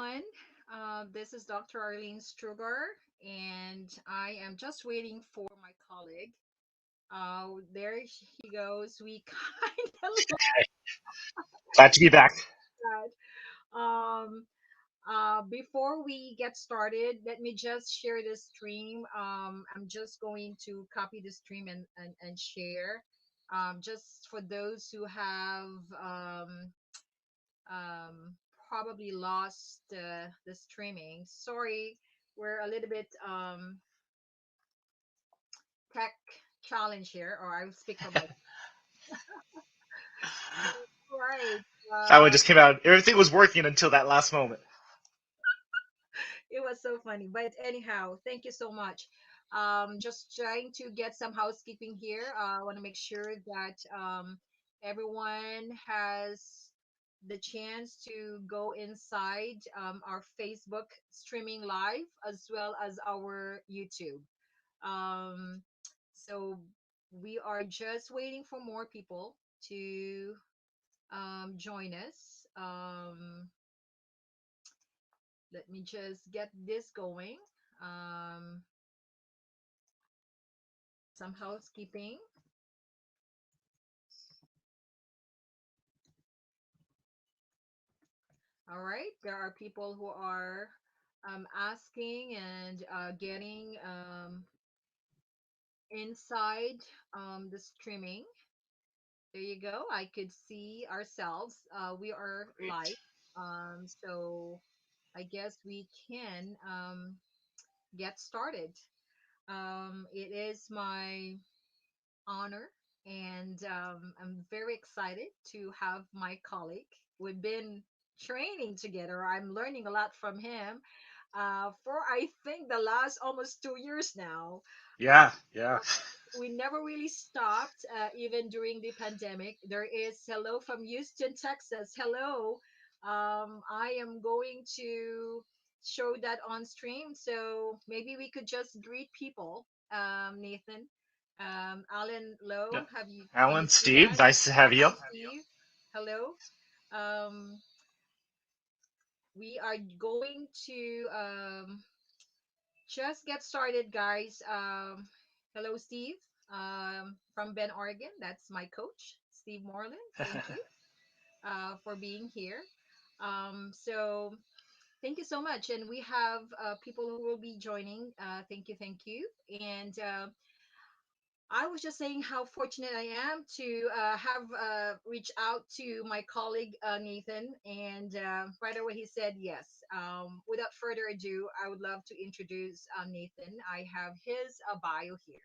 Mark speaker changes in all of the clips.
Speaker 1: everyone. This is Dr. Arlene Strugar, and I am just waiting for my colleague. There he goes. We kind of
Speaker 2: Glad to be back.
Speaker 1: lost that. Before we get started, let me just share this stream. I'm just going to copy the stream and share. Just for those who have um, probably lost the streaming. Sorry, we're a little bit tech challenge here, or I will speak for myself. Right.
Speaker 2: That one
Speaker 1: Uh,
Speaker 2: just came out. Everything was working until that last moment.
Speaker 1: it was so funny. But anyhow, thank you so much. Just trying to get some housekeeping here. I want to make sure that everyone has the chance to go inside our Facebook streaming live as well as our YouTube. Um, so we are just waiting for more people to join us. Let me just get this going. Um, some housekeeping. All right, there are people who are asking and getting inside the streaming. There you go. I could see ourselves. We are
Speaker 2: Great.
Speaker 1: live. So I guess we can get started. It is my honor, and I'm very excited to have my colleague. We've been training together. I'm learning a lot from him for I think the last almost 2 years now.
Speaker 2: Yeah, yeah.
Speaker 1: We never really stopped, even during the pandemic. There is hello from Houston, Texas. Hello. I am going to show that on stream. So maybe we could just greet people. Nathan, Alan
Speaker 2: Yeah.
Speaker 1: Lowe, can you
Speaker 2: Alan,
Speaker 1: see
Speaker 2: Steve,
Speaker 1: that?
Speaker 2: nice to have you.
Speaker 1: Hi, Steve. Hello. Um, we are going to just get started, guys. Hello, Steve, from Bend, Oregon. That's my coach, Steve Moreland. Thank you for being here. So, thank you so much. And we have people who will be joining. Thank you, thank you. And I was just saying how fortunate I am to have reached out to my colleague Nathan, and right away he said yes. Without further ado, I would love to introduce Nathan. I have his bio here.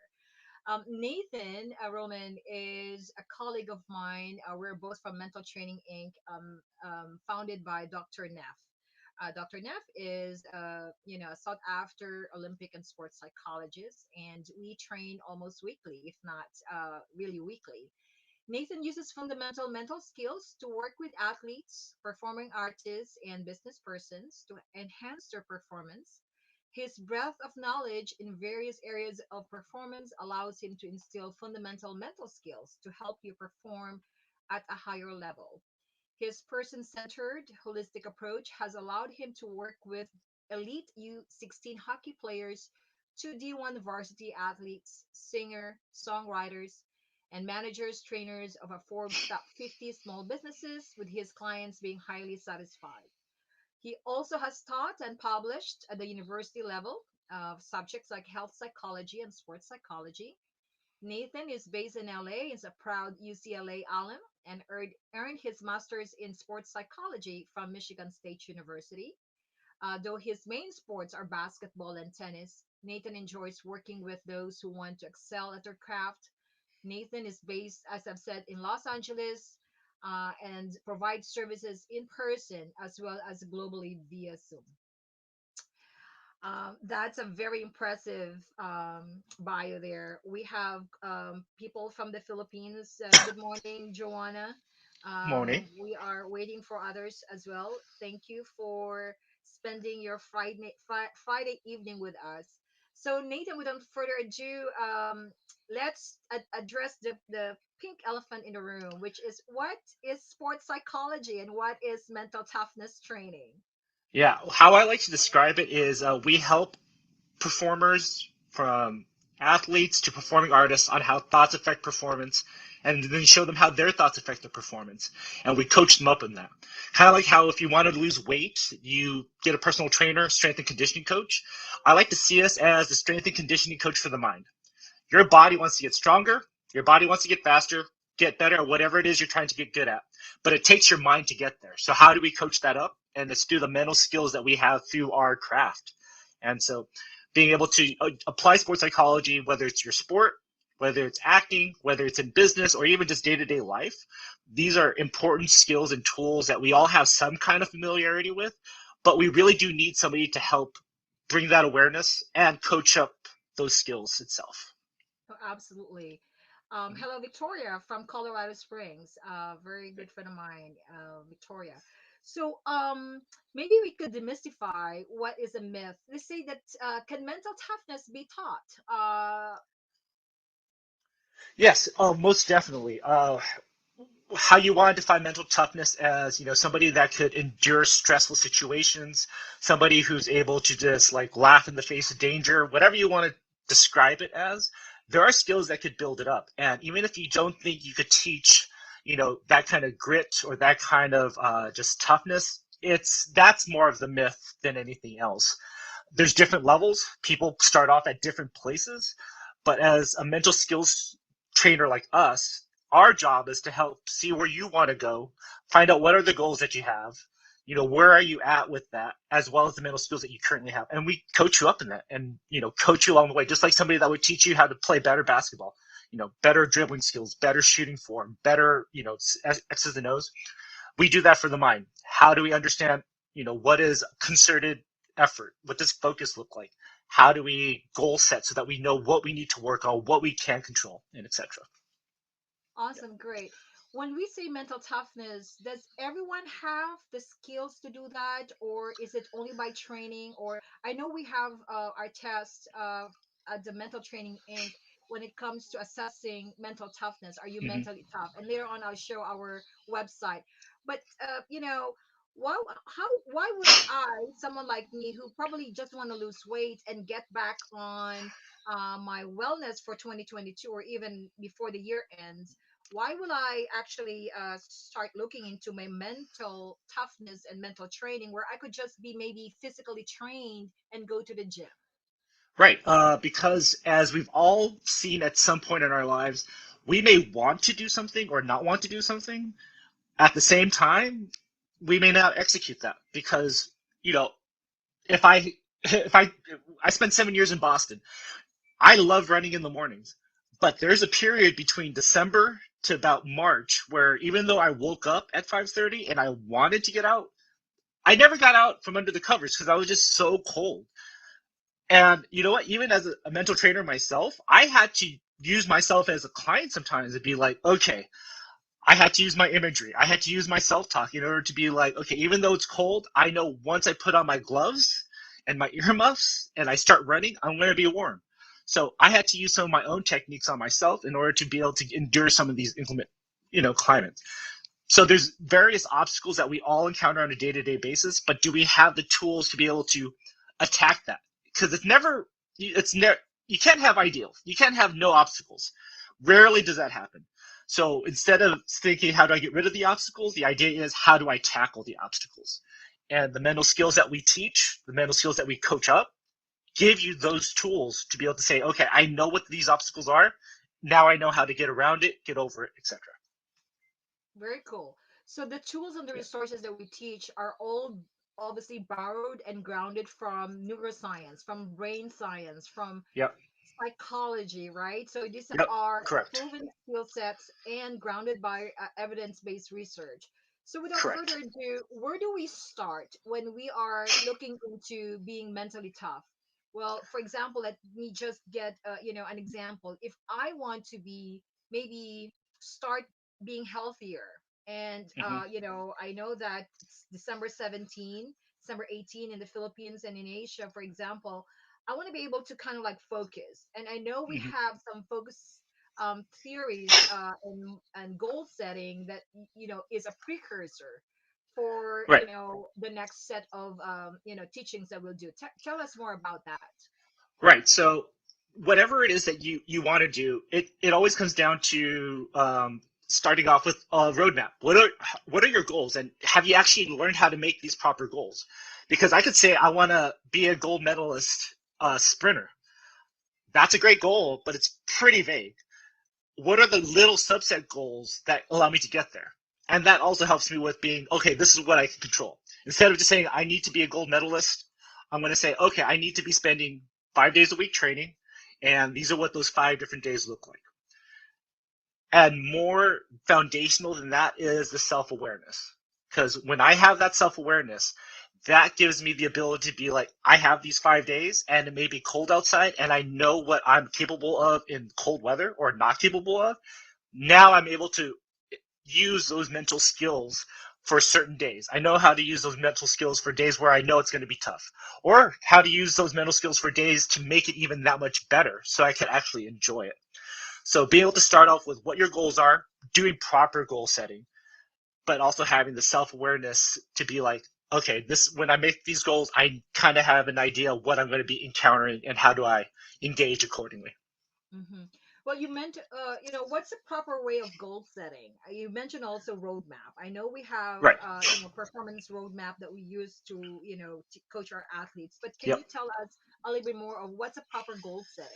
Speaker 1: Nathan Roman is a colleague of mine. We're both from Mental Training Inc., founded by Dr. Neff. Dr. Neff is, a sought after Olympic and sports psychologist, and we train almost weekly, if not really weekly. Nathan uses fundamental mental skills to work with athletes, performing artists, and business persons to enhance their performance. His breadth of knowledge in various areas of performance allows him to instill fundamental mental skills to help you perform at a higher level. His person centered, holistic approach has allowed him to work with elite U16 hockey players to D1 varsity athletes, singer, songwriters, and managers, trainers of a Forbes top 50 small businesses, with his clients being highly satisfied. He also has taught and published at the university level of subjects like health psychology and sports psychology. Nathan is based in LA, is a proud UCLA alum, and earned his master's in sports psychology from Michigan State University. Though his main sports are basketball and tennis, Nathan enjoys working with those who want to excel at their craft. Nathan is based, as I've said, in Los Angeles, and provides services in person as well as globally via Zoom. That's a very impressive bio there. We have people from the Philippines. Good morning, Joanna.
Speaker 2: Morning.
Speaker 1: We are waiting for others as well. Thank you for spending your Friday evening with us. So, Nathan, without further ado, let's address the pink elephant in the room, which is what is sports psychology and what is mental toughness training?
Speaker 2: Yeah, how I like to describe it is we help performers from athletes to performing artists on how thoughts affect performance and then show them how their thoughts affect their performance. And we coach them up in that. Kind of like how if you want to lose weight, you get a personal trainer, strength and conditioning coach. I like to see us as the strength and conditioning coach for the mind. Your body wants to get stronger. Your body wants to get faster, get better at whatever it is you're trying to get good at. But it takes your mind to get there. So how do we coach that up? And it's through the mental skills that we have through our craft. And so being able to apply sports psychology, whether it's your sport, whether it's acting, whether it's in business, or even just day-to-day life, these are important skills and tools that we all have some kind of familiarity with, but we really do need somebody to help bring that awareness and coach up those skills itself.
Speaker 1: Oh, absolutely. Hello, Victoria from Colorado Springs. Very good friend of mine, Victoria. So, maybe we could demystify what is a myth. Let's say that can mental toughness be taught?
Speaker 2: Yes, most definitely. How you want to define mental toughness as, somebody that could endure stressful situations, somebody who's able to just like laugh in the face of danger, whatever you want to describe it as. There are skills that could build it up, and even if you don't think you could teach, that kind of grit or that kind of just toughness, that's more of the myth than anything else. There's different levels. People start off at different places, but as a mental skills trainer like us, our job is to help see where you want to go, find out what are the goals that you have, where are you at with that, as well as the mental skills that you currently have. And we coach you up in that and, coach you along the way, just like somebody that would teach you how to play better basketball, better dribbling skills, better shooting form, better, X's and O's. We do that for the mind. How do we understand, what is concerted effort? What does focus look like? How do we goal set so that we know what we need to work on, what we can control, and etc. Yeah.
Speaker 1: Awesome, great. When we say mental toughness, does everyone have the skills to do that, or is it only by training? Or I know we have our test at the Mental Training Inc. when it comes to assessing mental toughness. Are you
Speaker 2: Mm-hmm.
Speaker 1: mentally tough? And later on, I'll show our website. But why why would I, someone like me who probably just want to lose weight and get back on my wellness for 2022 or even before the year ends, why will I actually start looking into my mental toughness and mental training where I could just be maybe physically trained and go to the gym?
Speaker 2: Right. Because as we've all seen at some point in our lives, we may want to do something or not want to do something. At the same time, we may not execute that because, you know, if I if I spent 7 years in Boston, I love running in the mornings, but there's a period between December to about March where even though I woke up at 5:30 and I wanted to get out, I never got out from under the covers because I was just so cold. And you know what? Even as a mental trainer myself, I had to use myself as a client sometimes to be like, okay, I had to use my imagery. I had to use my self talk in order to be like, okay, even though it's cold, I know once I put on my gloves and my earmuffs and I start running, I'm going to be warm. So I had to use some of my own techniques on myself in order to be able to endure some of these inclement, climates. So there's various obstacles that we all encounter on a day-to-day basis, but do we have the tools to be able to attack that? Because it's never, you can't have ideals. You can't have no obstacles. Rarely does that happen. So instead of thinking, how do I get rid of the obstacles? The idea is, how do I tackle the obstacles? And the mental skills that we teach, the mental skills that we coach up, give you those tools to be able to say, okay, I know what these obstacles are. Now I know how to get around it, get over it, etc.
Speaker 1: Very cool. So the tools and the
Speaker 2: Yeah.
Speaker 1: resources that we teach are all obviously borrowed and grounded from neuroscience, from brain science, from
Speaker 2: Yep.
Speaker 1: psychology, right? So these
Speaker 2: Yep.
Speaker 1: are
Speaker 2: Correct.
Speaker 1: proven skill sets and grounded by evidence-based research. So without further
Speaker 2: Correct.
Speaker 1: ado, where do we start when we are looking into being mentally tough? Well, for example, let me just get an example. If I want to be maybe start being healthier, and
Speaker 2: Hmm.
Speaker 1: I know that it's December 18 in the Philippines and in Asia, for example. I want to be able to kind of like focus. And I know we
Speaker 2: Hmm.
Speaker 1: have some focus theories and goal setting that is a precursor for
Speaker 2: Right.
Speaker 1: the next set of teachings that we'll do. Tell us more about that.
Speaker 2: Right. So whatever it is that you want to do, it always comes down to starting off with a roadmap. What are your goals, and have you actually learned how to make these proper goals? Because I could say I want to be a gold medalist sprinter. That's a great goal, but it's pretty vague. What are the little subset goals that allow me to get there? And that also helps me with being, okay, this is what I can control. Instead of just saying I need to be a gold medalist, I'm going to say, okay, I need to be spending 5 days a week training, and these are what those 5 different days look like. And more foundational than that is the self-awareness. Because when I have that self-awareness, that gives me the ability to be like, I have these 5 days and it may be cold outside and I know what I'm capable of in cold weather or not capable of. Now I'm able to use those mental skills for certain days. I know how to use those mental skills for days where I know it's going to be tough, or how to use those mental skills for days to make it even that much better so I can actually enjoy it. So being able to start off with what your goals are, doing proper goal setting, but also having the self-awareness to be like, okay, this when I make these goals, I kind of have an idea of what I'm going to be encountering and how do I engage accordingly.
Speaker 1: Hmm. Well, you meant, what's the proper way of goal setting? You mentioned also roadmap. I know we have,
Speaker 2: Right.
Speaker 1: performance roadmap that we use to, to coach our athletes. But can
Speaker 2: Yep.
Speaker 1: you tell us a little bit more of what's a proper goal setting?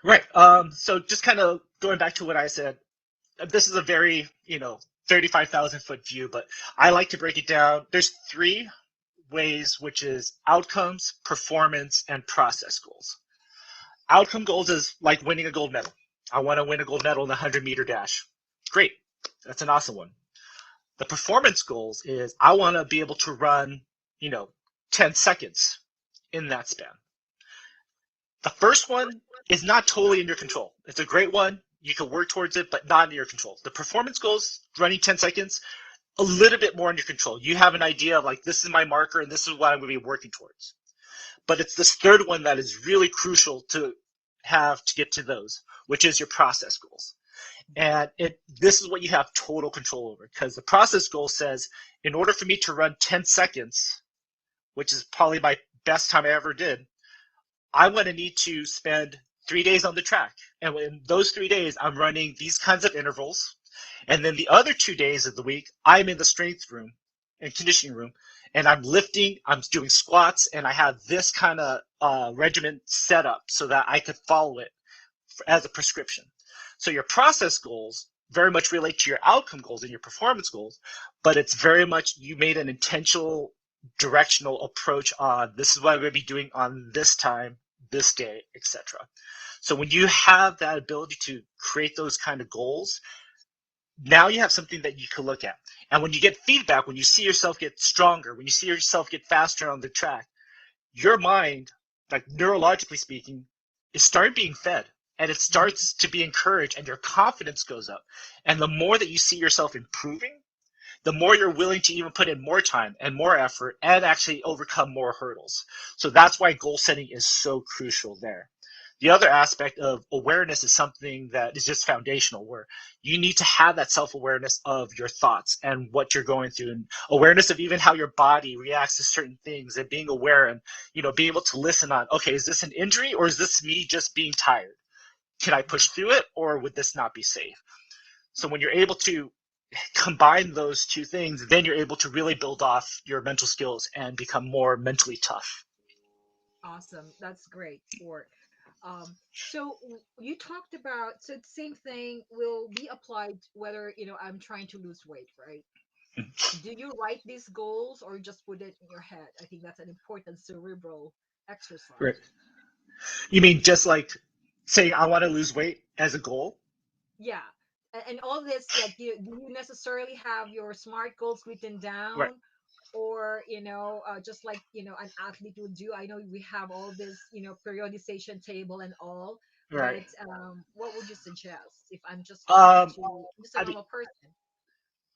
Speaker 2: Right. So just kind of going back to what I said, this is a very, 35,000 foot view, but I like to break it down. There's three ways, which is outcomes, performance, and process goals. Outcome goals is like winning a gold medal. I want to win a gold medal in the 100-meter dash. Great. That's an awesome one. The performance goals is I want to be able to run, you know, 10 seconds in that span. The first one is not totally in your control. It's a great one. You can work towards it, but not in your control. The performance goals, running 10 seconds, a little bit more in your control. You have an idea of like, this is my marker and this is what I'm going to be working towards. But it's this third one that is really crucial to have to get to those, which is your process goals. And this is what you have total control over, because the process goal says, in order for me to run 10 seconds, which is probably my best time I ever did, I'm going to need to spend 3 days on the track. And in those 3 days, I'm running these kinds of intervals. And then the other 2 days of the week, I'm in the strength room and conditioning room, and I'm lifting, I'm doing squats, and I have this kind of regimen set up so that I could follow it as a prescription. So your process goals very much relate to your outcome goals and your performance goals, but it's very much you made an intentional directional approach on this is what I'm going to be doing on this time, this day, etc. So when you have that ability to create those kind of goals, now you have something that you can look at. And when you get feedback, when you see yourself get stronger, when you see yourself get faster on the track, your mind, like neurologically speaking, is start being fed and it
Speaker 1: Hmm.
Speaker 2: starts to be encouraged and your confidence goes up. And the more that you see yourself improving, the more you're willing to even put in more time and more effort and actually overcome more hurdles. So that's why goal setting is so crucial there. The other aspect of awareness is something that is just foundational, where you need to have that self-awareness of your thoughts and what you're going through, and awareness of even how your body reacts to certain things, and being aware and being able to listen on, okay, is this an injury or is this me just being tired? Can I push through it, or would this not be safe? So when you're able to combine those two things, then you're able to really build off your mental skills and become more mentally tough.
Speaker 1: Awesome. That's great, Fort. So you talked about, so the same thing will be applied whether I'm trying to lose weight, right? Do you write these goals or just put it in your head? I think that's an important cerebral
Speaker 2: Right.
Speaker 1: exercise.
Speaker 2: You mean just like saying I want to lose weight as a goal?
Speaker 1: Yeah. And all this, like, do you necessarily have your SMART goals written
Speaker 2: Right.
Speaker 1: down, or just like an athlete would do? I know we have all this periodization table and all,
Speaker 2: Right.
Speaker 1: but what would you suggest if I'm just trying
Speaker 2: Um,
Speaker 1: to, I'm just a
Speaker 2: I mean,
Speaker 1: normal person?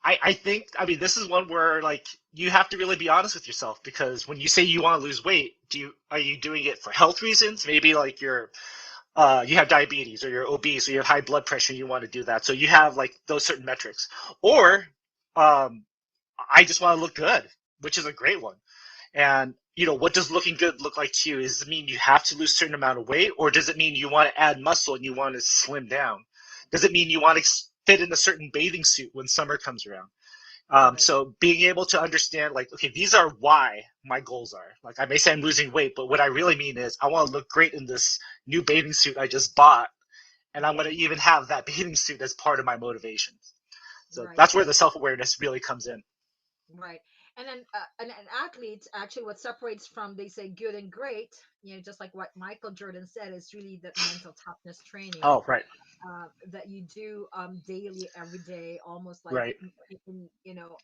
Speaker 2: I think, this is one where like you have to really be honest with yourself, because when you say you want to lose weight, are you doing it for health reasons? Maybe like you have diabetes or you're obese or you have high blood pressure and you want to do that. So you have like those certain metrics. Or, um, I just want to look good, which is a great one. And, what does looking good look like to you? Does it mean you have to lose a certain amount of weight, or does it mean you want to add muscle and you want to slim down? Does it mean you want to fit in a certain bathing suit when summer comes around?
Speaker 1: Right.
Speaker 2: So being able to understand, like, okay, these are why my goals are. Like, I may say I'm losing weight, but what I really mean is I want to look great in this new bathing suit I just bought, and I'm going to even have that bathing suit as part of my motivation. So
Speaker 1: Right.
Speaker 2: that's where the self-awareness really comes in.
Speaker 1: Right. And then an athlete, actually, what separates from, they say, good and great, just like what Michael Jordan said, is really that mental toughness training
Speaker 2: Oh, right,
Speaker 1: that you do daily, every day, almost like,
Speaker 2: right.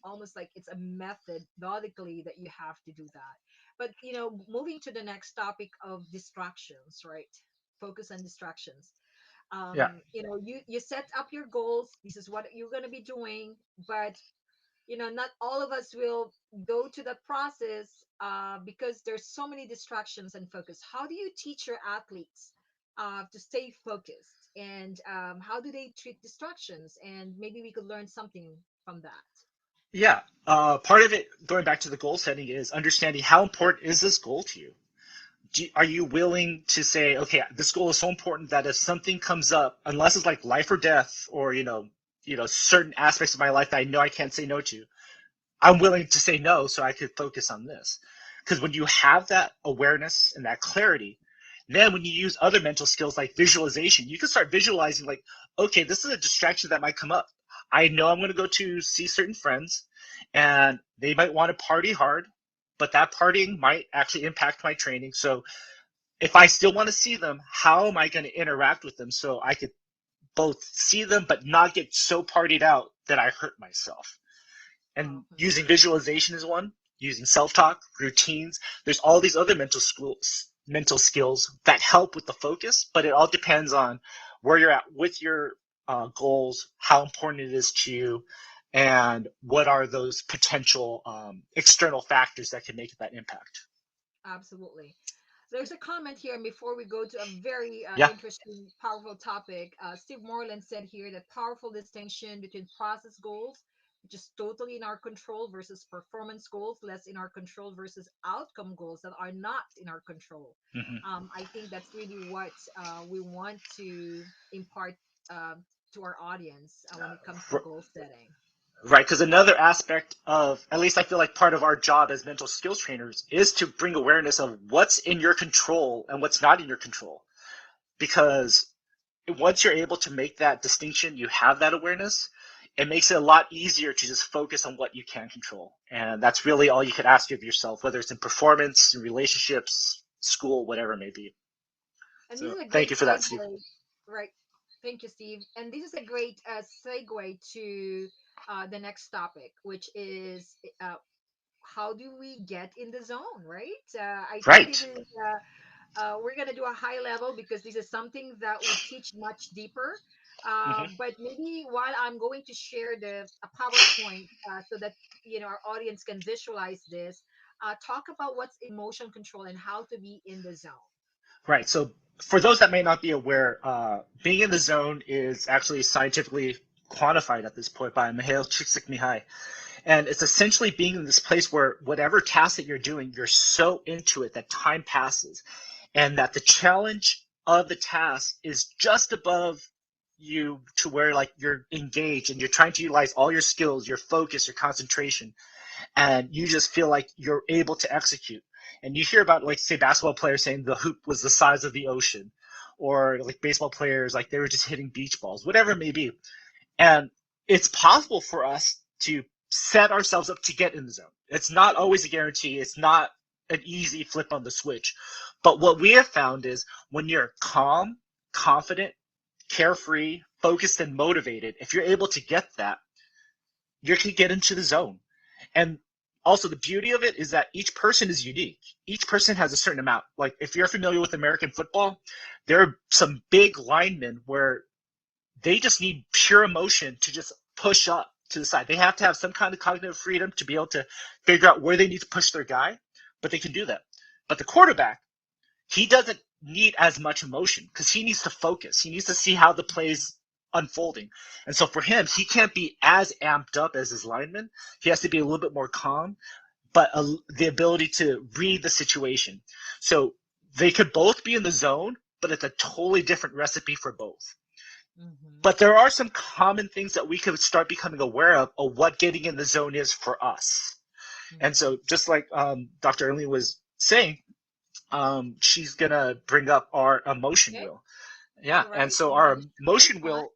Speaker 1: almost like it's a method methodically that you have to do that. But moving to the next topic of distractions, right? Focus on distractions.
Speaker 2: Yeah.
Speaker 1: You set up your goals. This is what you're going to be doing, but not all of us will go to that process because there's so many distractions and focus. How do you teach your athletes to stay focused, and how do they treat distractions, and maybe we could learn something from that.
Speaker 2: Yeah. Part of it, going back to the goal setting, is understanding how important is this goal to you? Are you willing to say, okay, this goal is so important that if something comes up, unless it's like life or death, or certain aspects of my life that I know I can't say no to, I'm willing to say no so I could focus on this. Because when you have that awareness and that clarity, then when you use other mental skills like visualization, you can start visualizing, like, okay, this is a distraction that might come up. I know I'm going to go to see certain friends and they might want to party hard, but that partying might actually impact my training. So if I still want to see them, how am I going to interact with them so I could both see them but not get so partied out that I hurt myself? And
Speaker 1: Mhm.
Speaker 2: using visualization is one, using self-talk, routines. There's all these other mental skills that help with the focus, but it all depends on where you're at with your goals, how important it is to you, and what are those potential external factors that can make that impact.
Speaker 1: Absolutely. There's a comment here, and before we go to a very
Speaker 2: Yeah.
Speaker 1: interesting, powerful topic, Steve Moreland said here that powerful distinction between process goals, which is totally in our control, versus performance goals, less in our control, versus outcome goals that are not in our control.
Speaker 2: Mm-hmm.
Speaker 1: I think that's really what we want to impart to our audience when it comes to goal setting.
Speaker 2: Right, because another aspect of, at least I feel like part of our job as mental skills trainers, is to bring awareness of what's in your control and what's not in your control. Because once you're able to make that distinction, you have that awareness, it makes it a lot easier to just focus on what you can control. And that's really all you could ask of yourself, whether it's in performance, in relationships, school, whatever it may be.
Speaker 1: And this
Speaker 2: So
Speaker 1: is a
Speaker 2: thank
Speaker 1: great
Speaker 2: you for that, Steve.
Speaker 1: segue, right? Thank you, Steve. And this is a great segue to the next topic, which is how do we get in the zone, right? I think this
Speaker 2: Right.
Speaker 1: is, we're going to do a high level because this is something that we teach much deeper.
Speaker 2: Mm-hmm.
Speaker 1: But maybe while I'm going to share a PowerPoint so that our audience can visualize this, talk about what's emotion control and how to be in the zone.
Speaker 2: Right. So for those that may not be aware, being in the zone is actually scientifically quantified at this point by Mihail Csikszentmihalyi. And it's essentially being in this place where whatever task that you're doing, you're so into it that time passes and that the challenge of the task is just above you to where like you're engaged and you're trying to utilize all your skills, your focus, your concentration, and you just feel like you're able to execute. And you hear about, like, say, basketball players saying the hoop was the size of the ocean, or like baseball players, like they were just hitting beach balls, whatever it may be. And it's possible for us to set ourselves up to get in the zone. It's not always a guarantee. It's not an easy flip on the switch. But what we have found is when you're calm, confident, carefree, focused, and motivated, if you're able to get that, you can get into the zone. And also, the beauty of it is that each person is unique. Each person has a certain amount. Like, if you're familiar with American football, there are some big linemen where they just need pure emotion to just push up to the side. They have to have some kind of cognitive freedom to be able to figure out where they need to push their guy, but they can do that. But the quarterback, he doesn't need as much emotion because he needs to focus. He needs to see how the plays unfolding. And so for him, he can't be as amped up as his lineman. He has to be a little bit more calm, but the ability to read the situation. So they could both be in the zone, but it's a totally different recipe for both.
Speaker 1: Mm-hmm.
Speaker 2: But there are some common things that we could start becoming aware of what getting in the zone is for us. And
Speaker 1: Mm-hmm.
Speaker 2: so just like Dr. Arlene was saying, she's going to bring up our emotion
Speaker 1: Okay.
Speaker 2: wheel. Yeah,
Speaker 1: All
Speaker 2: and
Speaker 1: right.
Speaker 2: so our
Speaker 1: Emotion will.
Speaker 2: emotion
Speaker 1: Fine.
Speaker 2: wheel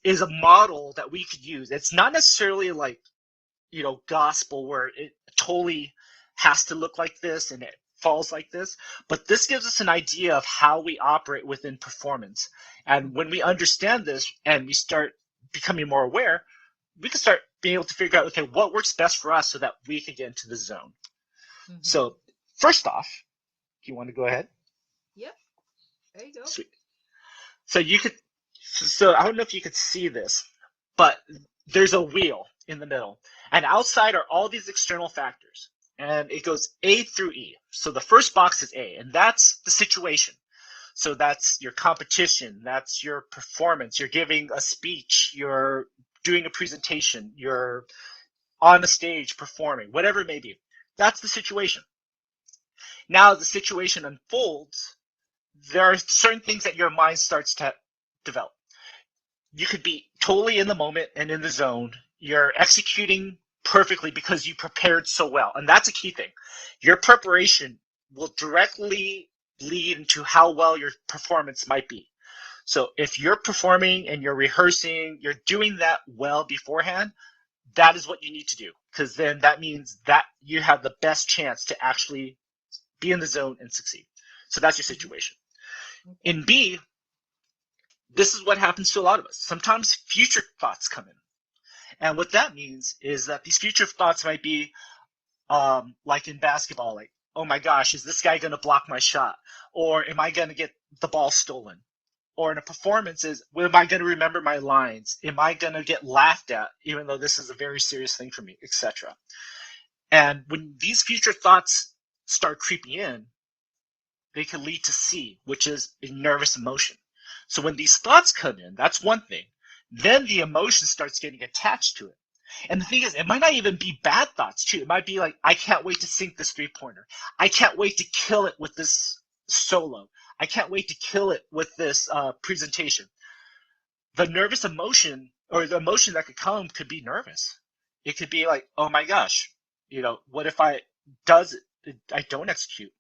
Speaker 2: is a model that we could use. It's not necessarily like, gospel where it totally has to look like this and it falls like this, but this gives us an idea of how we operate within performance. And when we
Speaker 1: Mm-hmm.
Speaker 2: understand this and we start becoming more aware, we can start being able to figure out, okay, what works best for us so that we can get into the zone.
Speaker 1: Mm-hmm.
Speaker 2: So first off, do you want to go ahead?
Speaker 1: Yep. There you go.
Speaker 2: Sweet. So you could, so I don't know if you could see this, but there's a wheel in the middle, and outside are all these external factors, and it goes A through E. So the first box is A, and that's the situation. So that's your competition, that's your performance. You're giving a speech, you're doing a presentation, you're on the stage performing, whatever it may be. That's the situation. Now, as the situation unfolds, there are certain things that your mind starts to develop. You could be totally in the moment and in the zone. You're executing perfectly because you prepared so well. And that's a key thing. Your preparation will directly lead into how well your performance might be. So if you're performing and you're rehearsing, you're doing that well beforehand, that is what you need to do. Because then that means that you have the best chance to actually be in the zone and succeed. So that's your
Speaker 1: Mm-hmm.
Speaker 2: situation.
Speaker 1: Okay.
Speaker 2: In B, this is what happens to a lot of us. Sometimes future thoughts come in. And what that means is that these future thoughts might be like in basketball, like, oh my gosh, is this guy going to block my shot? Or am I going to get the ball stolen? Or in a performance is, well, am I going to remember my lines? Am I going to get laughed at, even though this is a very serious thing for me, etc. And when these future thoughts start creeping in, they can lead to C, which is a nervous emotion. So when these thoughts come in, that's one thing. Then the emotion starts getting attached to it. And the thing is, it might not even be bad thoughts too. It might be like, I can't wait to sink this 3-pointer. I can't wait to kill it with this solo. I can't wait to kill it with this presentation. The nervous emotion or the emotion that could come could be nervous. It could be like, oh my gosh, what if I don't execute?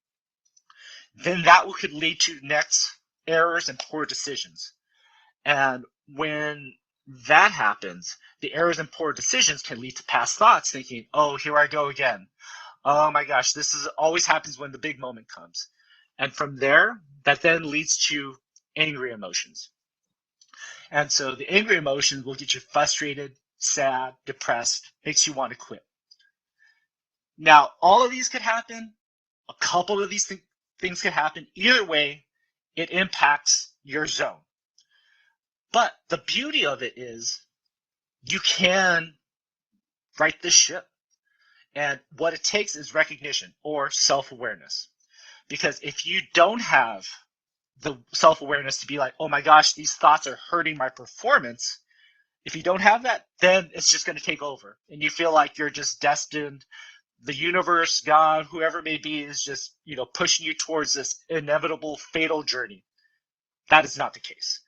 Speaker 2: Then that could lead to next errors and poor decisions. And when that happens, the errors and poor decisions can lead to past thoughts thinking, oh, here I go again. Oh my gosh, this is always happens when the big moment comes. And from there, that then leads to angry emotions. And so the angry emotions will get you frustrated, sad, depressed, makes you want to quit. Now, all of these could happen. A couple of these things could happen. Either way, it impacts your zone. But the beauty of it is you can right this ship. And what it takes is recognition or self-awareness. Because if you don't have the self-awareness to be like, oh my gosh, these thoughts are hurting my performance, if you don't have that, then it's just going to take over. And you feel like you're just destined. The universe, God, whoever it may be, is just, pushing you towards this inevitable fatal journey. That is not the case.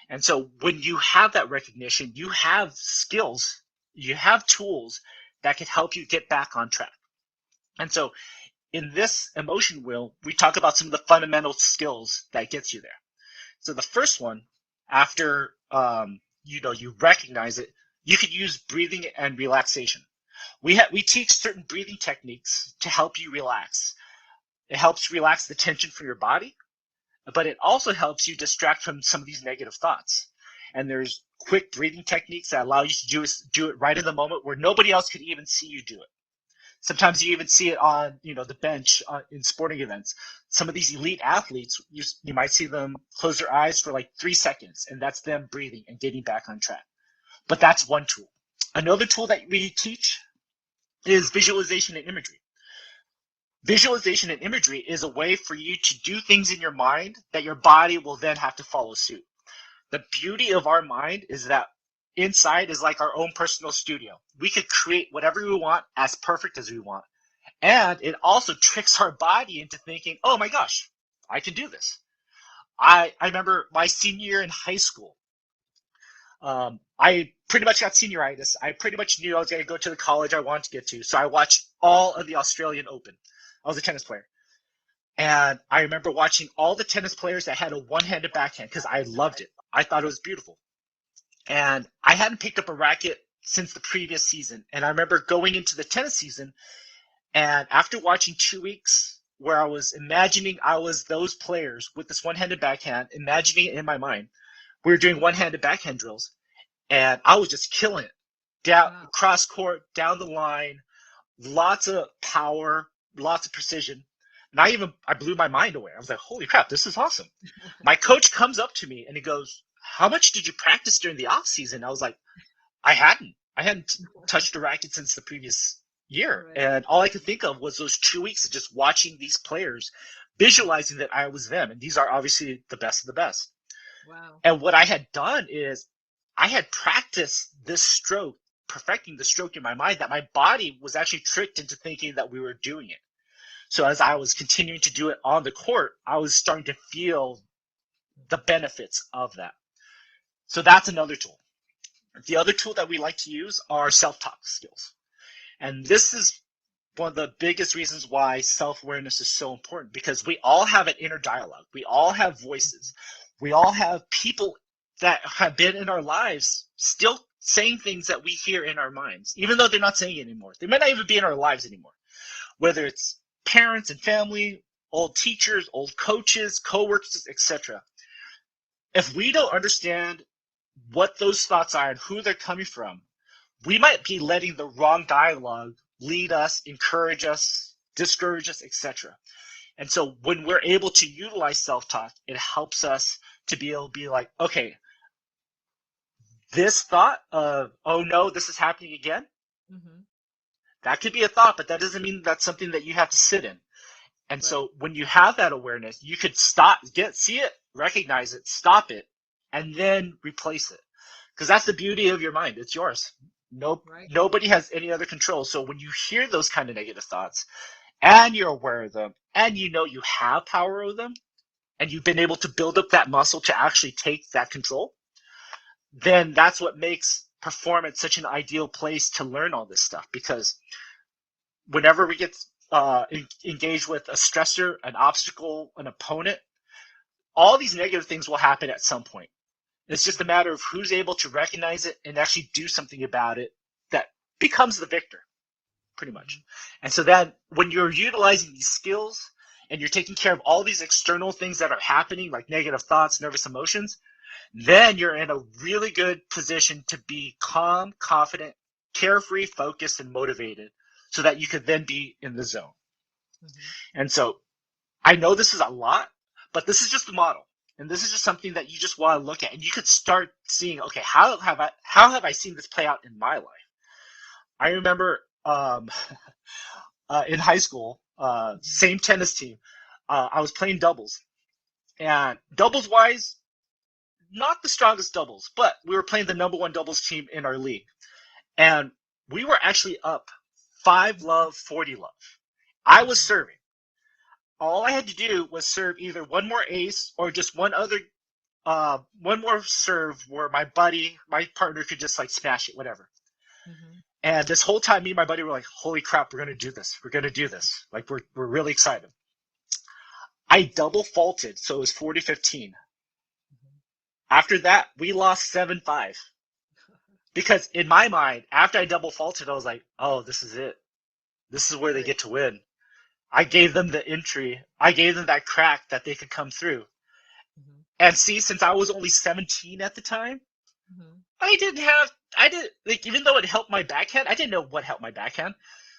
Speaker 2: And so when you have that recognition, you have skills, you have tools that can help you get back on track. And so in this emotion wheel, we talk about some of the fundamental skills that gets you there. So the first one, after you recognize it, you could use breathing and relaxation. We teach certain breathing techniques to help you relax. It helps relax the tension from your body, but it also helps you distract from some of these negative thoughts. And there's quick breathing techniques that allow you to do it right in the moment where nobody else could even see you do it. Sometimes you even see it on, the bench in sporting events. Some of these elite athletes, you might see them close their eyes for like 3 seconds, and that's them breathing and getting back on track. But that's one tool. Another tool that we teach is visualization and imagery. Visualization and imagery is a way for you to do things in your mind that your body will then have to follow suit. The beauty of our mind is that inside is like our own personal studio. We could create whatever we want as perfect as we want. And it also tricks our body into thinking, oh my gosh, I can do this. I remember my senior year in high school. I pretty much got senioritis. I pretty much knew I was going to go to the college I wanted to get to. So I watched all of the Australian Open. I was a tennis player. And I remember watching all the tennis players that had a one-handed backhand because I loved it. I thought it was beautiful. And I hadn't picked up a racket since the previous season. And I remember going into the tennis season, and after watching 2 weeks where I was imagining I was those players with this one-handed backhand, imagining it in my mind, we were doing one-handed backhand drills, and I was just killing it. Down,
Speaker 1: Wow.
Speaker 2: cross court, down the line, lots of power, lots of precision. And I blew my mind away. I was like, holy crap, this is awesome. My coach comes up to me and he goes, how much did you practice during the off season? I was like, I hadn't touched a racket since the previous year.
Speaker 1: Right.
Speaker 2: And all I could think of was those 2 weeks of just watching these players, visualizing that I was them. And these are obviously the best of the best.
Speaker 1: Wow.
Speaker 2: And what I had done is I had practiced this stroke, perfecting the stroke in my mind, that my body was actually tricked into thinking that we were doing it. So as I was continuing to do it on the court, I was starting to feel the benefits of that. So that's another tool. The other tool that we like to use are self-talk skills. And this is one of the biggest reasons why self-awareness is so important, because we all have an inner dialogue. We all have voices. We all have people that have been in our lives still saying things that we hear in our minds, even though they're not saying it anymore. They might not even be in our lives anymore. Whether it's parents and family, old teachers, old coaches, coworkers, etc. If we don't understand what those thoughts are and who they're coming from, we might be letting the wrong dialogue lead us, encourage us, discourage us, etc. And so when we're able to utilize self-talk, it helps us to be able to be like, okay, this thought of, oh no, this is happening again,
Speaker 1: Mm-hmm.
Speaker 2: that could be a thought, but that doesn't mean that's something that you have to sit in. And
Speaker 1: Right.
Speaker 2: so when you have that awareness, you could see it, recognize it, stop it, and then replace it. Because that's the beauty of your mind. It's yours.
Speaker 1: Right.
Speaker 2: Nobody has any other control. So when you hear those kind of negative thoughts and you're aware of them and you know you have power over them and you've been able to build up that muscle to actually take that control, then that's what makes performance such an ideal place to learn all this stuff. Because whenever we get engaged with a stressor, an obstacle, an opponent, all these negative things will happen at some point. It's just a matter of who's able to recognize it and actually do something about it that becomes the victor, pretty much. And so then when you're utilizing these skills and you're taking care of all these external things that are happening, like negative thoughts, nervous emotions, then you're in a really good position to be calm, confident, carefree, focused, and motivated so that you could then be in the zone.
Speaker 1: Mm-hmm.
Speaker 2: And so I know this is a lot, but this is just the model. And this is just something that you just want to look at. And you could start seeing, okay, how have I seen this play out in my life? I remember in high school, same tennis team, I was playing doubles. And doubles wise, not the strongest doubles, but we were playing the number one doubles team in our league. And we were actually up 5-love, 40-love. I was serving. All I had to do was serve either one more ace or just one more serve where my partner could just like smash it, whatever.
Speaker 1: Mm-hmm.
Speaker 2: And this whole time, me and my buddy were like, holy crap, we're going to do this. We're going to do this. Like, we're really excited. I double faulted, so it was 40-15. After that, we lost 7-5. Because in my mind, after I double faulted, I was like, oh, this is it. This is where they get to win. I gave them the entry. I gave them that crack that they could come through.
Speaker 1: Mm-hmm.
Speaker 2: And see, since I was only 17 at the time,
Speaker 1: Mm-hmm.
Speaker 2: even though it helped my backhand, I didn't know what helped my backhand.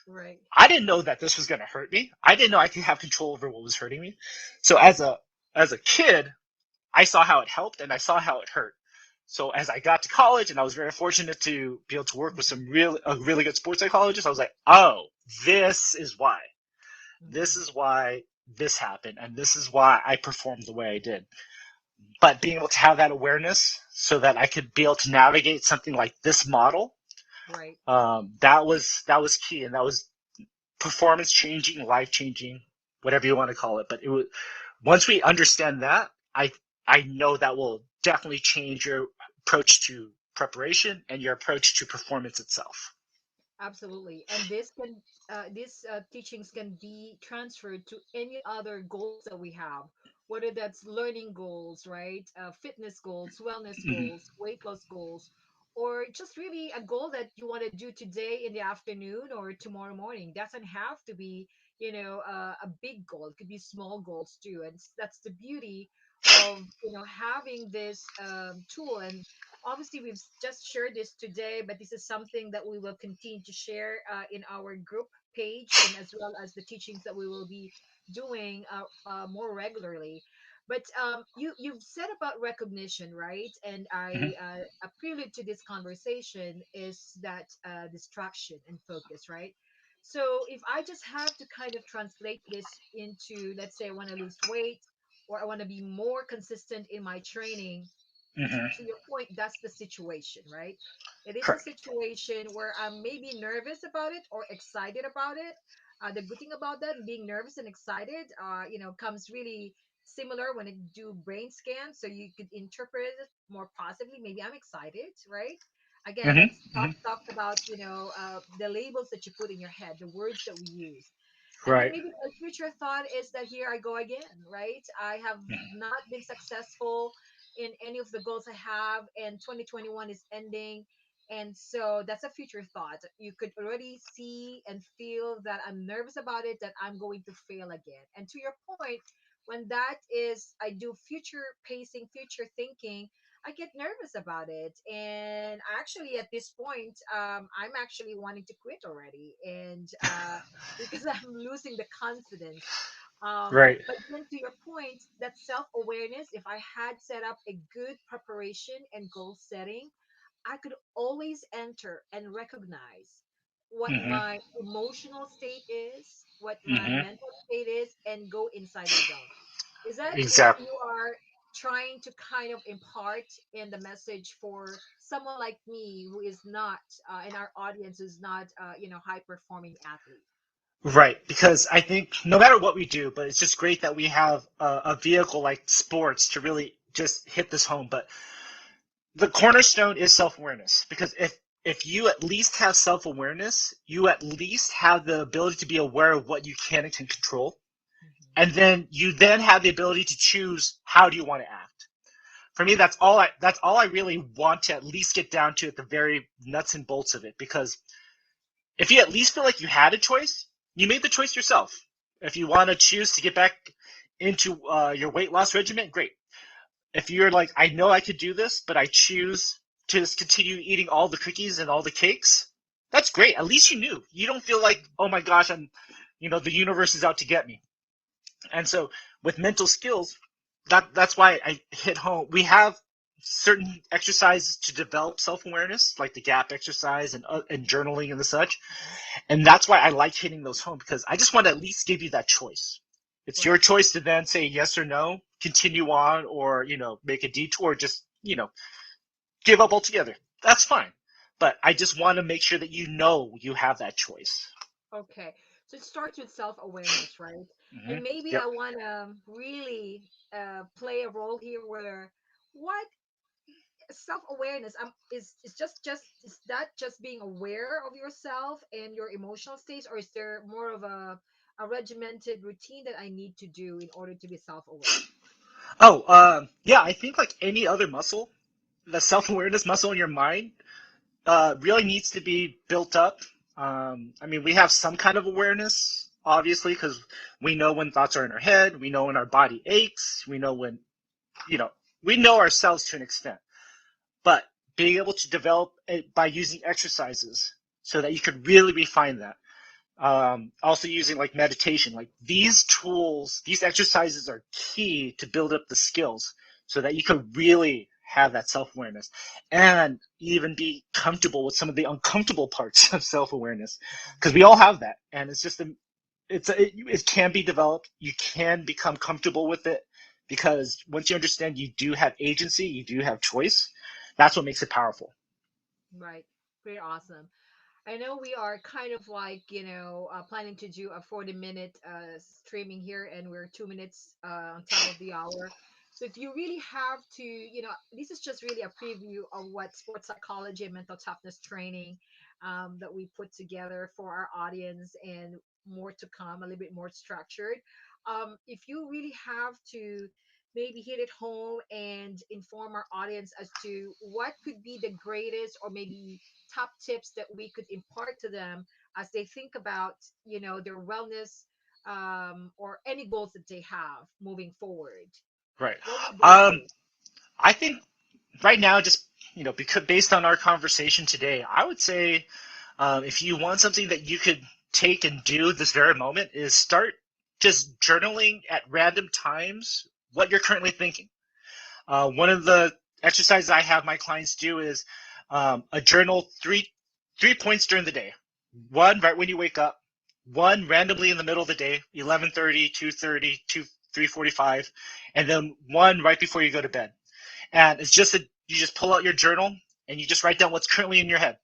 Speaker 1: Right.
Speaker 2: I didn't know that this was going to hurt me. I didn't know I could have control over what was hurting me. So as a kid, I saw how it helped and I saw how it hurt. So as I got to college and I was very fortunate to be able to work with a really good sports psychologist, I was like, oh, this is why.
Speaker 1: Mm-hmm.
Speaker 2: This is why this happened, and this is why I performed the way I did. but being able to have that awareness so that I could be able to navigate something like this model,
Speaker 1: Right.
Speaker 2: that was key, and that was performance changing, life changing, whatever you want to call it. But it was once we understand that, I know that will definitely change your approach to preparation and your approach to performance itself.
Speaker 1: Absolutely. And this can these teachings can be transferred to any other goals that we have, whether that's learning goals, right? Fitness goals, wellness
Speaker 2: Mm-hmm.
Speaker 1: goals, weight loss goals, or just really a goal that you want to do today in the afternoon or tomorrow morning. Doesn't have to be, a big goal. It could be small goals too. And that's the beauty of, having this tool. And obviously we've just shared this today, but this is something that we will continue to share in our group page, and as well as the teachings that we will be doing more regularly. But you've said about recognition, right? And
Speaker 2: Mm-hmm.
Speaker 1: a prelude to this conversation is that distraction and focus, right? So if I just have to kind of translate this into, let's say I want to lose weight, or I want to be more consistent in my training,
Speaker 2: Mm-hmm.
Speaker 1: to your point, that's the situation, right? It is a
Speaker 2: Correct.
Speaker 1: situation where I'm maybe nervous about it or excited about it. The good thing about that, being nervous and excited, comes really similar when you do brain scans. So you could interpret it more positively. Maybe I'm excited, right? Again,
Speaker 2: Mm-hmm.
Speaker 1: let's
Speaker 2: Mm-hmm.
Speaker 1: talk about, the labels that you put in your head, the words that we use. And then
Speaker 2: Right.
Speaker 1: maybe a future thought is that here I go again, right? I have not been successful in any of the goals I have, and 2021 is ending. And so that's a future thought. You could already see and feel that I'm nervous about it, that I'm going to fail again. And to your point, when that is, I do future pacing, future thinking, I get nervous about it. And actually, at this point, I'm actually wanting to quit already. And because I'm losing the confidence.
Speaker 2: Right.
Speaker 1: But then to your point, that self awareness, if I had set up a good preparation and goal setting, I could always enter and recognize what
Speaker 2: Mm-hmm.
Speaker 1: my emotional state is, what my
Speaker 2: Mm-hmm.
Speaker 1: mental state is, and go inside the zone. Is that what
Speaker 2: Exactly.
Speaker 1: you are trying to kind of impart in the message for someone like me who is not, in our audience, is not, high performing athlete?
Speaker 2: Right, because I think no matter what we do, but it's just great that we have a vehicle like sports to really just hit this home. But the cornerstone is self-awareness, because if you at least have self-awareness, you at least have the ability to be aware of what you can and can control,
Speaker 1: Mhm.
Speaker 2: and then you then have the ability to choose how do you want to act. For me, that's all I really want to at least get down to at the very nuts and bolts of it, because if you at least feel like you had a choice, you made the choice yourself. If you want to choose to get back into your weight loss regimen, great. If you're like, I know I could do this, but I choose to just continue eating all the cookies and all the cakes, that's great. At least you knew. You don't feel like, oh my gosh, the universe is out to get me. And so with mental skills, that's why I hit home. We have certain exercises to develop self-awareness, like the gap exercise and journaling and the such. And that's why I like hitting those home, because I just want to at least give you that choice. It's your
Speaker 1: Right.
Speaker 2: choice to then say yes or no, continue on, or make a detour, just give up altogether. That's fine. But I just want to make sure that you have that choice.
Speaker 1: Okay. So it starts with self awareness, right?
Speaker 2: Mm-hmm.
Speaker 1: And maybe I
Speaker 2: Yep.
Speaker 1: want to really play a role here where what self awareness is is that just being aware of yourself and your emotional states, or is there more of a regimented routine that I need to do in order to be self aware?
Speaker 2: Oh, yeah. I think like any other muscle, the self-awareness muscle in your mind really needs to be built up. I mean, we have some kind of awareness, obviously, because we know when thoughts are in our head. We know when our body aches. We know when, you know, we know ourselves to an extent. But being able to develop it by using exercises so that you could really refine that. Also using like meditation, like these tools, these exercises are key to build up the skills so that you could really have that self-awareness and even be comfortable with some of the uncomfortable parts of self-awareness, because we all have that, and it's just it can be developed. You can become comfortable with it, because once you understand you do have agency, you do have choice, that's what makes it powerful.
Speaker 1: Right. Pretty awesome. I know we are kind of like, planning to do a 40-minute streaming here, and we're 2 minutes on top of the hour. So if you really have to, this is just really a preview of what sports psychology and mental toughness training that we put together for our audience, and more to come, a little bit more structured. If you really have to maybe hit it home and inform our audience as to what could be the greatest or maybe top tips that we could impart to them as they think about their wellness, or any goals that they have moving forward,
Speaker 2: Right.
Speaker 1: what would those
Speaker 2: Um,
Speaker 1: be?
Speaker 2: I think right now, just because based on our conversation today, I would say if you want something that you could take and do this very moment, is start just journaling at random times what you're currently thinking. One of the exercises I have my clients do is a journal three points during the day. One right when you wake up, one randomly in the middle of the day, 11:30, 2:30, 3:45, and then one right before you go to bed. And it's just that you just pull out your journal and you just write down what's currently in your head.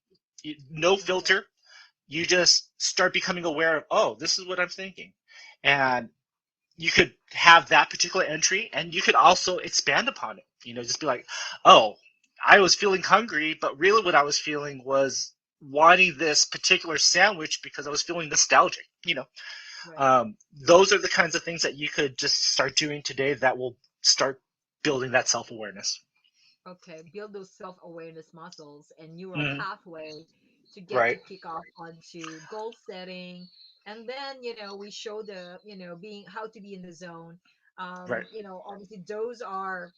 Speaker 2: No
Speaker 1: Okay.
Speaker 2: filter. You just start becoming aware of, oh, this is what I'm thinking. And you could have that particular entry, and you could also expand upon it. Just be like, oh, I was feeling hungry, but really what I was feeling was wanting this particular sandwich because I was feeling nostalgic.
Speaker 1: Right.
Speaker 2: Those are the kinds of things that you could just start doing today that will start building that self awareness.
Speaker 1: Okay, build those self-awareness muscles and neural
Speaker 2: Mm-hmm.
Speaker 1: pathway to get to
Speaker 2: Right,
Speaker 1: kick off onto goal setting. And then, we show the, being how to be in the zone.
Speaker 2: right.
Speaker 1: Obviously those are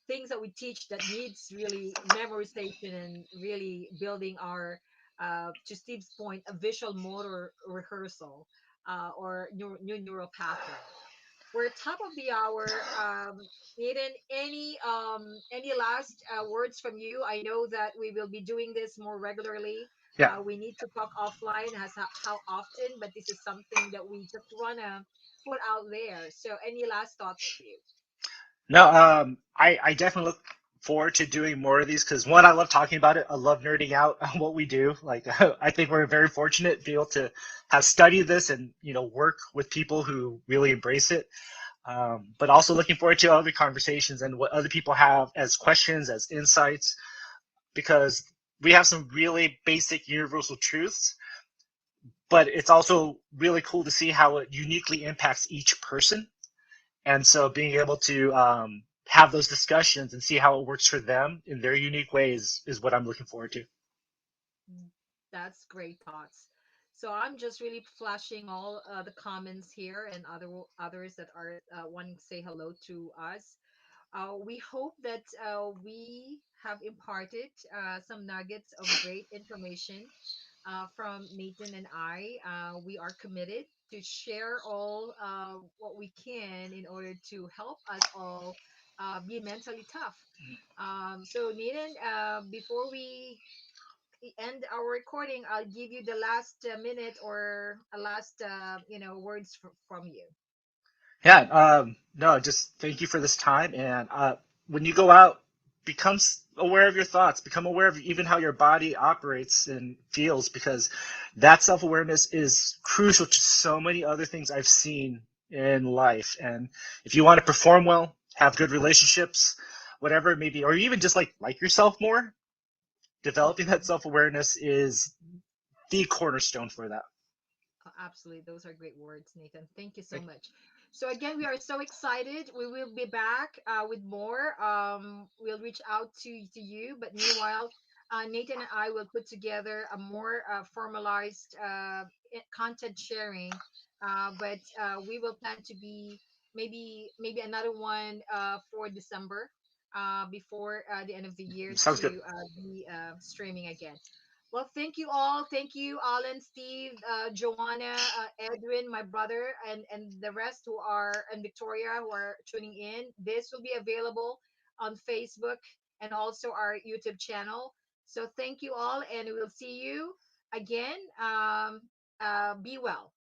Speaker 1: things that we teach that needs really memorization and really building our, to Steve's point, a visual motor rehearsal, or new neural pathway. We're top of the hour. Eden, any last words from you? I know that we will be doing this more regularly.
Speaker 2: Yeah.
Speaker 1: We need to talk offline as how often, but this is something that we just wanna put out there. So, any last thoughts for you?
Speaker 2: No, I definitely look forward to doing more of these because one, I love talking about it. I love nerding out on what we do. Like, I think we're very fortunate to be able to have studied this and work with people who really embrace it. But also looking forward to other conversations and what other people have as questions, as insights, because we have some really basic universal truths, but it's also really cool to see how it uniquely impacts each person. And so being able to have those discussions and see how it works for them in their unique ways is what I'm looking forward to.
Speaker 1: Mm, that's great thoughts. So I'm just really flashing all the comments here and others that are wanting to say hello to us. We hope that we have imparted some nuggets of great information from Nathan and I. We are committed to share all what we can in order to help us all be mentally tough. So, Nathan, before we end our recording, I'll give you the last minute or a last, words from you.
Speaker 2: Yeah, no, just thank you for this time. And when you go out, become aware of your thoughts, become aware of even how your body operates and feels, because that self awareness is crucial to so many other things I've seen in life. And if you want to perform well, have good relationships, whatever it may be, or even just like yourself more, developing that self awareness is the cornerstone for that.
Speaker 1: Absolutely. Those are great words, Nathan. Thank you so much. So again, we are so excited. We will be back with more. We'll reach out to you, but meanwhile, Nathan and I will put together a more formalized content sharing. But we will plan to be maybe another one for December, before the end of the year,
Speaker 2: Sounds good.
Speaker 1: to be streaming again. Well, thank you all. Thank you, Alan, Steve, Joanna, Edwin, my brother, and the rest who are, and Victoria, who are tuning in. This will be available on Facebook and also our YouTube channel. So thank you all, and we'll see you again. Be well.